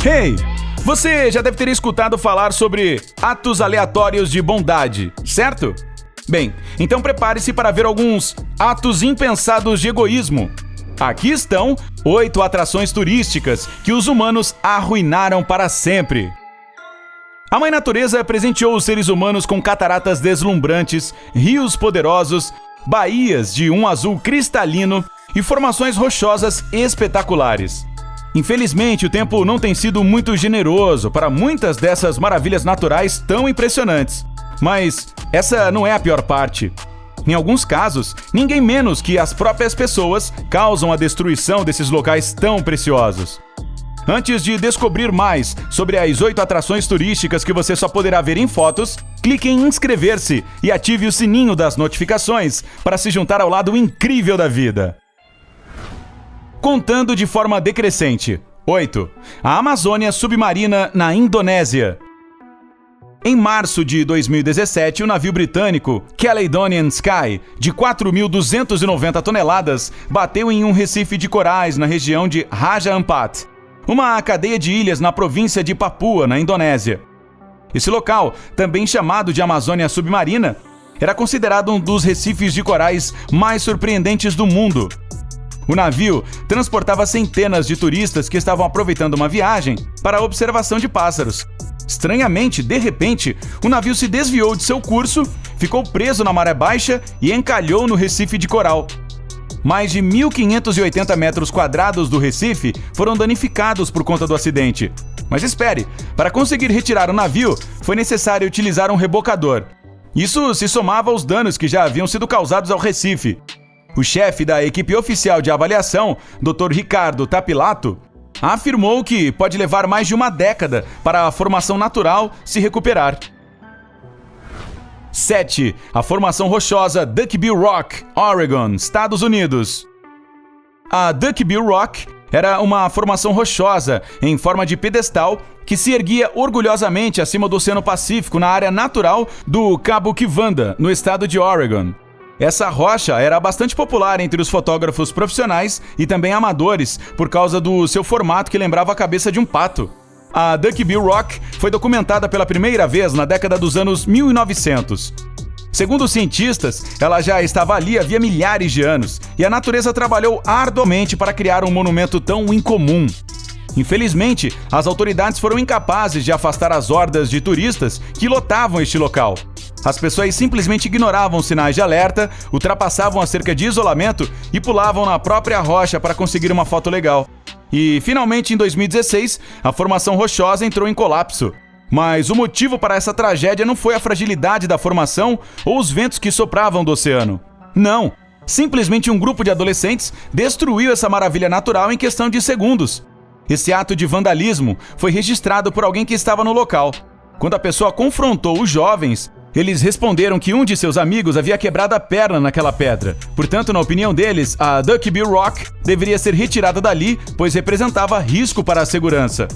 Hey! Você já deve ter escutado falar sobre atos aleatórios de bondade, certo? Bem, então prepare-se para ver alguns atos impensados de egoísmo. Aqui estão 8 atrações turísticas que os humanos arruinaram para sempre. A Mãe Natureza presenteou os seres humanos com cataratas deslumbrantes, rios poderosos, baías de um azul cristalino e formações rochosas espetaculares. Infelizmente, o tempo não tem sido muito generoso para muitas dessas maravilhas naturais tão impressionantes. Mas essa não é a pior parte. Em alguns casos, ninguém menos que as próprias pessoas causam a destruição desses locais tão preciosos. Antes de descobrir mais sobre as 8 atrações turísticas que você só poderá ver em fotos, clique em inscrever-se e ative o sininho das notificações para se juntar ao lado incrível da vida. Contando de forma decrescente. 8. A Amazônia submarina na Indonésia. Em março de 2017, o navio britânico Caledonian Sky, de 4.290 toneladas, bateu em um recife de corais na região de Raja Ampat, uma cadeia de ilhas na província de Papua, na Indonésia. Esse local, também chamado de Amazônia submarina, era considerado um dos recifes de corais mais surpreendentes do mundo. O navio transportava centenas de turistas que estavam aproveitando uma viagem para a observação de pássaros. Estranhamente, de repente, o navio se desviou de seu curso, ficou preso na maré baixa e encalhou no recife de coral. Mais de 1.580 metros quadrados do recife foram danificados por conta do acidente. Mas espere, para conseguir retirar o navio, foi necessário utilizar um rebocador. Isso se somava aos danos que já haviam sido causados ao recife. O chefe da equipe oficial de avaliação, Dr. Ricardo Tapilato, afirmou que pode levar mais de uma década para a formação natural se recuperar. 7. A formação rochosa Duckbill Rock, Oregon, Estados Unidos. A Duckbill Rock era uma formação rochosa em forma de pedestal que se erguia orgulhosamente acima do Oceano Pacífico na área natural do Cabo Kiwanda, no estado de Oregon. Essa rocha era bastante popular entre os fotógrafos profissionais e também amadores por causa do seu formato que lembrava a cabeça de um pato. A Duckbill Rock foi documentada pela primeira vez na década dos anos 1900. Segundo os cientistas, ela já estava ali havia milhares de anos e a natureza trabalhou arduamente para criar um monumento tão incomum. Infelizmente, as autoridades foram incapazes de afastar as hordas de turistas que lotavam este local. As pessoas simplesmente ignoravam sinais de alerta, ultrapassavam a cerca de isolamento e pulavam na própria rocha para conseguir uma foto legal. E, finalmente, em 2016, a formação rochosa entrou em colapso. Mas o motivo para essa tragédia não foi a fragilidade da formação ou os ventos que sopravam do oceano. Não, simplesmente um grupo de adolescentes destruiu essa maravilha natural em questão de segundos. Esse ato de vandalismo foi registrado por alguém que estava no local. Quando a pessoa confrontou os jovens, eles responderam que um de seus amigos havia quebrado a perna naquela pedra. Portanto, na opinião deles, a Duckbill Rock deveria ser retirada dali, pois representava risco para a segurança.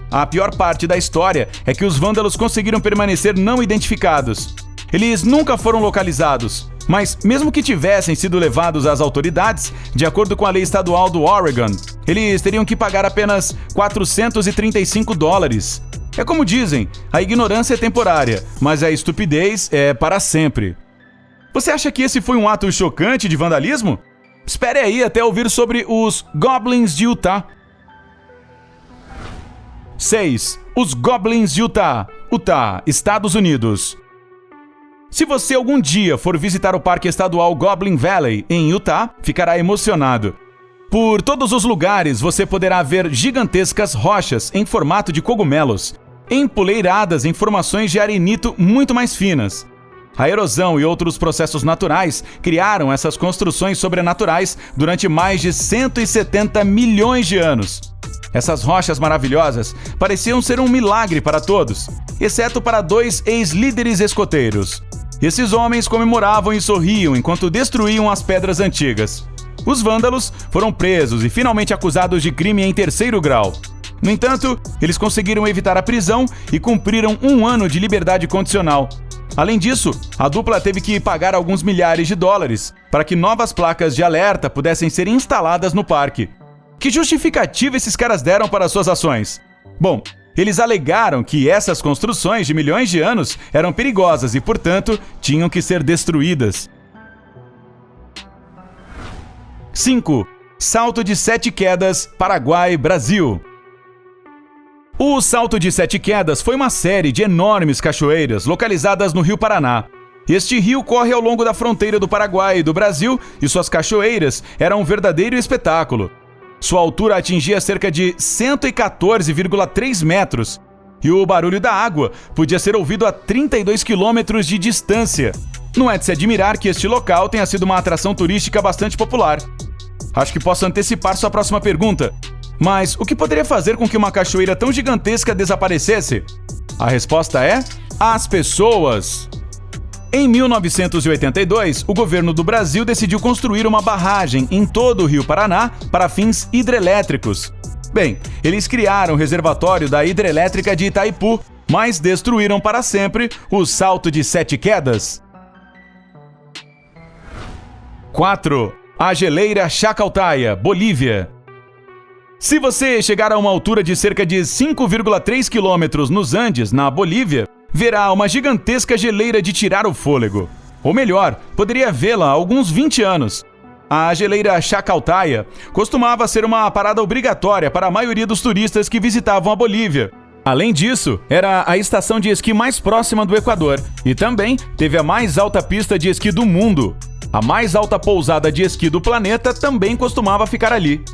A pior parte da história é que os vândalos conseguiram permanecer não identificados. Eles nunca foram localizados, mas mesmo que tivessem sido levados às autoridades, de acordo com a lei estadual do Oregon, eles teriam que pagar apenas $435. É como dizem, a ignorância é temporária, mas a estupidez é para sempre. Você acha que esse foi um ato chocante de vandalismo? Espere aí até ouvir sobre os Goblins de Utah. 6. Os Goblins de Utah, Utah, Estados Unidos. Se você algum dia for visitar o Parque Estadual Goblin Valley, em Utah, ficará emocionado. Por todos os lugares você poderá ver gigantescas rochas em formato de cogumelos, empoleiradas em formações de arenito muito mais finas. A erosão e outros processos naturais criaram essas construções sobrenaturais durante mais de 170 milhões de anos. Essas rochas maravilhosas pareciam ser um milagre para todos, exceto para 2 ex-líderes escoteiros. Esses homens comemoravam e sorriam enquanto destruíam as pedras antigas. Os vândalos foram presos e finalmente acusados de crime em 3º grau. No entanto, eles conseguiram evitar a prisão e cumpriram 1 ano de liberdade condicional. Além disso, a dupla teve que pagar alguns milhares de dólares para que novas placas de alerta pudessem ser instaladas no parque. Que justificativa esses caras deram para suas ações? Bom, eles alegaram que essas construções de milhões de anos eram perigosas e, portanto, tinham que ser destruídas. 5. Salto de Sete Quedas, Paraguai, Brasil. O Salto de Sete Quedas foi uma série de enormes cachoeiras localizadas no Rio Paraná. Este rio corre ao longo da fronteira do Paraguai e do Brasil e suas cachoeiras eram um verdadeiro espetáculo. Sua altura atingia cerca de 114,3 metros e o barulho da água podia ser ouvido a 32 quilômetros de distância. Não é de se admirar que este local tenha sido uma atração turística bastante popular. Acho que posso antecipar sua próxima pergunta. Mas o que poderia fazer com que uma cachoeira tão gigantesca desaparecesse? A resposta é: as pessoas. Em 1982, o governo do Brasil decidiu construir uma barragem em todo o Rio Paraná para fins hidrelétricos. Bem, eles criaram o reservatório da hidrelétrica de Itaipu, mas destruíram para sempre o Salto de Sete Quedas. 4. A Geleira Chacaltaya, Bolívia. Se você chegar a uma altura de cerca de 5,3 quilômetros nos Andes, na Bolívia, verá uma gigantesca geleira de tirar o fôlego. Ou melhor, poderia vê-la há alguns 20 anos. A geleira Chacaltaya costumava ser uma parada obrigatória para a maioria dos turistas que visitavam a Bolívia. Além disso, era a estação de esqui mais próxima do Equador e também teve a mais alta pista de esqui do mundo. A mais alta pousada de esqui do planeta também costumava ficar ali.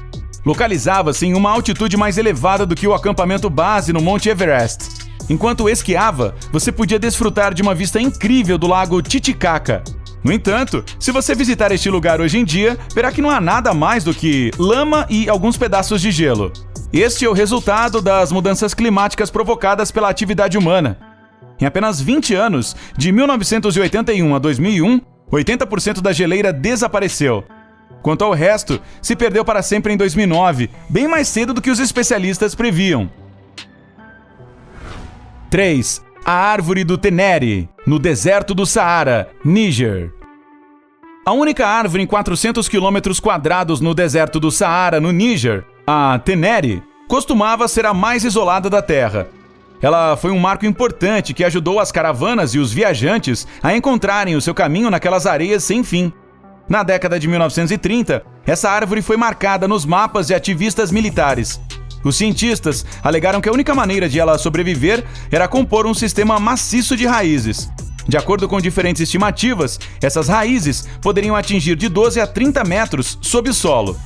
Localizava-se em uma altitude mais elevada do que o acampamento base no Monte Everest. Enquanto esquiava, você podia desfrutar de uma vista incrível do lago Titicaca. No entanto, se você visitar este lugar hoje em dia, verá que não há nada mais do que lama e alguns pedaços de gelo. Este é o resultado das mudanças climáticas provocadas pela atividade humana. Em apenas 20 anos, de 1981 a 2001, 80% da geleira desapareceu. Quanto ao resto, se perdeu para sempre em 2009, bem mais cedo do que os especialistas previam. 3. A Árvore do Teneri, no deserto do Saara, Níger. A única árvore em 400 km² no deserto do Saara, no Níger, a Teneri, costumava ser a mais isolada da Terra. Ela foi um marco importante que ajudou as caravanas e os viajantes a encontrarem o seu caminho naquelas areias sem fim. Na década de 1930, essa árvore foi marcada nos mapas de ativistas militares. Os cientistas alegaram que a única maneira de ela sobreviver era compor um sistema maciço de raízes. De acordo com diferentes estimativas, essas raízes poderiam atingir de 12 a 30 metros sob o solo.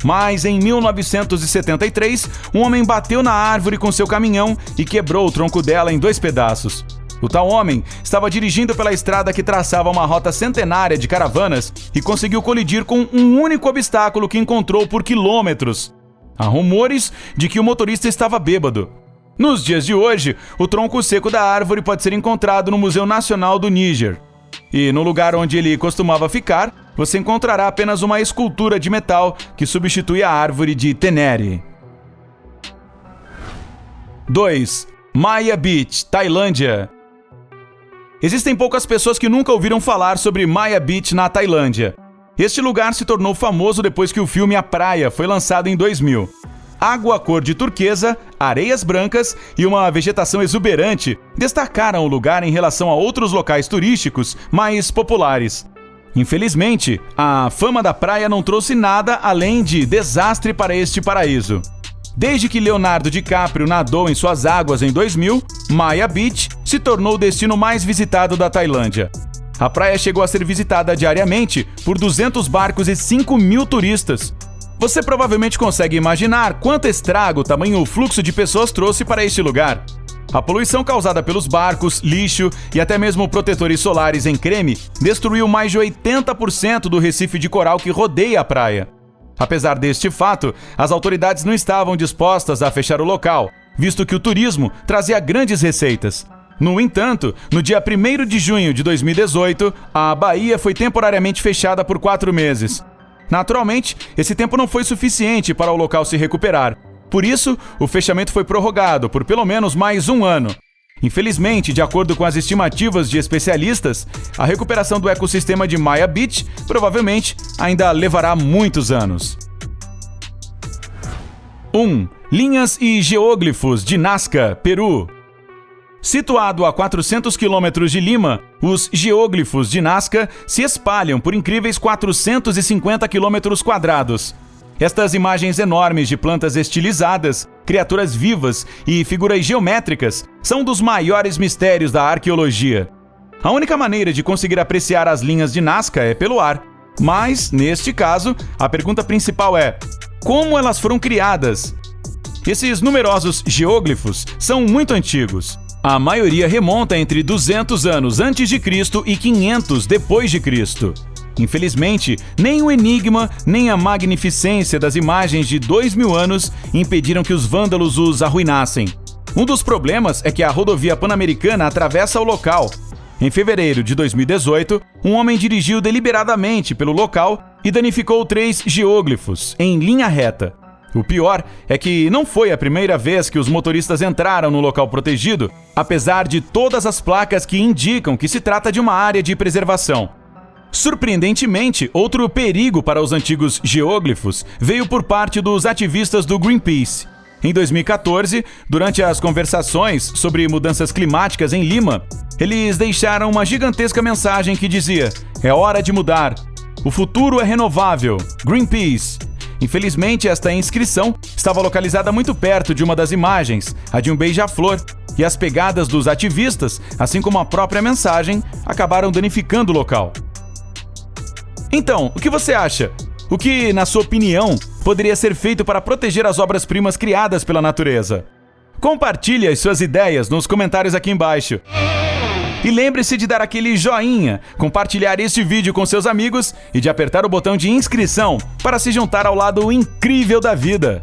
Mas em 1973, um homem bateu na árvore com seu caminhão e quebrou o tronco dela em 2 pedaços. O tal homem estava dirigindo pela estrada que traçava uma rota centenária de caravanas e conseguiu colidir com um único obstáculo que encontrou por quilômetros. Há rumores de que o motorista estava bêbado. Nos dias de hoje, o tronco seco da árvore pode ser encontrado no Museu Nacional do Níger. E no lugar onde ele costumava ficar, você encontrará apenas uma escultura de metal que substitui a árvore de Teneri. 2. Maya Beach, Tailândia. Existem poucas pessoas que nunca ouviram falar sobre Maya Beach na Tailândia. Este lugar se tornou famoso depois que o filme A Praia foi lançado em 2000. Água cor de turquesa, areias brancas e uma vegetação exuberante destacaram o lugar em relação a outros locais turísticos mais populares. Infelizmente, a fama da praia não trouxe nada além de desastre para este paraíso. Desde que Leonardo DiCaprio nadou em suas águas em 2000, Maya Beach se tornou o destino mais visitado da Tailândia. A praia chegou a ser visitada diariamente por 200 barcos e 5.000 turistas. Você provavelmente consegue imaginar quanto estrago o tamanho fluxo de pessoas trouxe para este lugar. A poluição causada pelos barcos, lixo e até mesmo protetores solares em creme destruiu mais de 80% do recife de coral que rodeia a praia. Apesar deste fato, as autoridades não estavam dispostas a fechar o local, visto que o turismo trazia grandes receitas. No entanto, no dia 1º de junho de 2018, a baía foi temporariamente fechada por 4 meses. Naturalmente, esse tempo não foi suficiente para o local se recuperar. Por isso, o fechamento foi prorrogado por pelo menos mais 1 ano. Infelizmente, de acordo com as estimativas de especialistas, a recuperação do ecossistema de Maya Beach provavelmente ainda levará muitos anos. 1. Linhas e geóglifos de Nazca, Peru. Situado a 400 quilômetros de Lima, os geóglifos de Nazca se espalham por incríveis 450 quilômetros quadrados. Estas imagens enormes de plantas estilizadas, criaturas vivas e figuras geométricas são um dos maiores mistérios da arqueologia. A única maneira de conseguir apreciar as linhas de Nazca é pelo ar. Mas, neste caso, a pergunta principal é: como elas foram criadas? Esses numerosos geóglifos são muito antigos. A maioria remonta entre 200 anos antes de Cristo e 500 depois de Cristo. Infelizmente, nem o enigma, nem a magnificência das imagens de 2000 anos impediram que os vândalos os arruinassem. Um dos problemas é que a rodovia Pan-Americana atravessa o local. Em fevereiro de 2018, um homem dirigiu deliberadamente pelo local e danificou 3 geóglifos em linha reta. O pior é que não foi a primeira vez que os motoristas entraram no local protegido, apesar de todas as placas que indicam que se trata de uma área de preservação. Surpreendentemente, outro perigo para os antigos geóglifos veio por parte dos ativistas do Greenpeace. Em 2014, durante as conversações sobre mudanças climáticas em Lima, eles deixaram uma gigantesca mensagem que dizia: "É hora de mudar. O futuro é renovável. Greenpeace." Infelizmente, esta inscrição estava localizada muito perto de uma das imagens, a de um beija-flor, e as pegadas dos ativistas, assim como a própria mensagem, acabaram danificando o local. Então, o que você acha? O que, na sua opinião, poderia ser feito para proteger as obras-primas criadas pela natureza? Compartilhe as suas ideias nos comentários aqui embaixo. E lembre-se de dar aquele joinha, compartilhar este vídeo com seus amigos e de apertar o botão de inscrição para se juntar ao lado incrível da vida.